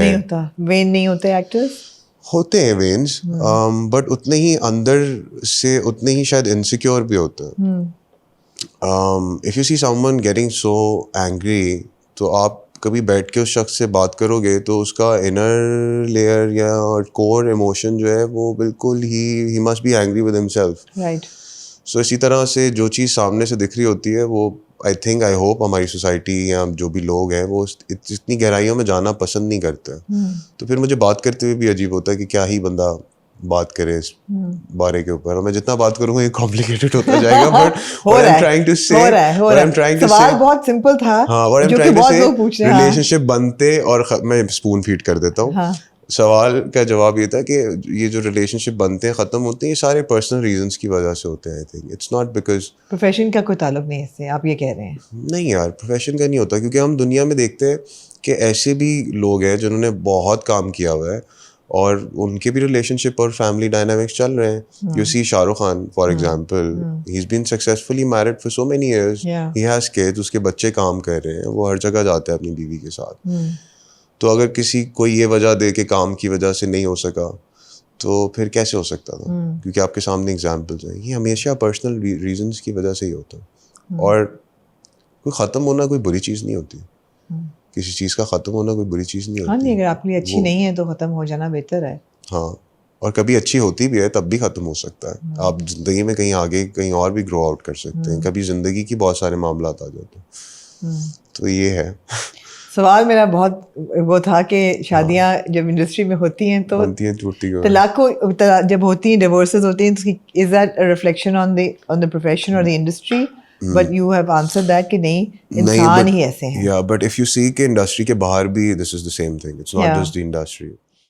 نہیں ہوتا, وین نہیں ہوتے ایکٹرز, ہوتے ہیں وینس, بٹ اتنے ہی اندر سے اتنے ہی شاید انسیکیور بھی ہوتے ہیں. If you see someone getting so angry, تو آپ کبھی بیٹھ کے اس شخص سے بات کرو گے تو اس کا انر لیئر یا کور ایموشن جو ہے وہ بالکل ہی must be angry with himself. Right. So اسی طرح سے جو چیز سامنے سے دکھ رہی ہوتی ہے وہ آئی تھنک آئی ہوپ ہماری سوسائٹی یا جو بھی لوگ ہیں وہ اتنی گہرائیوں میں جانا پسند نہیں کرتے. تو پھر مجھے بات کرتے ہوئے بھی عجیب ہوتا ہے کہ کیا ہی بندہ بات کرے اس بارے کے اوپر, اور میں جتنا بات کروں گا یہ کمپلیکیٹڈ ہوتا جائے گا. But what I'm trying to say, what I'm trying to say, سوال بہت سمپل تھا what I'm جو کہ trying to بہت say, لوگ پوچھ رہے ہیں. ریلیشن شپ بنتے, اور میں اسپون فیڈ کر دیتا ہوں. سوال کا جواب یہ تھا کہ یہ جو ریلیشن شپ بنتے ہیں ختم ہوتے ہیں یہ سارے پرسنل ریزنس کی وجہ سے ہوتے ہیں. I think it's not because profession کا کوئی تعلق نہیں ہے اس سے, آپ یہ کہہ رہے ہیں؟ نہیں یار, پروفیشن کا نہیں ہوتا, کیونکہ ہم دنیا میں دیکھتے ہیں کہ ایسے بھی لوگ ہیں جنہوں نے بہت کام کیا ہوا ہے اور ان کے بھی ریلیشن شپ اور فیملی ڈائنامکس چل رہے ہیں. You see Shah Rukh Khan for example, he is been successfully married for so many years, he has kids, اس کے بچے کام کر رہے ہیں, وہ ہر جگہ جاتے ہیں اپنی بیوی کے ساتھ. تو اگر کسی کوئی یہ وجہ دے کہ کام کی وجہ سے نہیں ہو سکا تو پھر کیسے ہو سکتا تھا؟ کیونکہ آپ کے سامنے اگزامپلز ہیں. یہ ہمیشہ پرسنل ریزنس کی وجہ سے ہی ہوتا ہے. اور کوئی ختم ہونا کوئی بری چیز نہیں ہوتی, کسی چیز کا ختم ہونا کوئی بری چیز نہیں ہوتی. ہاں, اگر آپ کے لیے اچھی نہیں ہے تو ختم ہو جانا بہتر ہے. ہاں, اور کبھی اچھی ہوتی بھی ہے تب بھی ختم ہو سکتا ہے. آپ زندگی میں کہیں آگے کہیں اور بھی گرو آؤٹ کر سکتے ہیں. کبھی زندگی کی بہت سارے معاملات آ جاتے ہیں. تو یہ ہے سوال میرا بہت وہ تھا کہ شادیاں جب انڈسٹری میں ہوتی ہیں تو طلاق جب ہوتی ہیں, ڈیورسز ہوتی ہیں, is that a reflection on the profession اور the industry? But you have answer that کہ نہیں, انسان ہی ایسے ہیں. بٹ اف یو سی کہ انڈسٹری کے باہر بھی this is the same thing, it's not just the industry.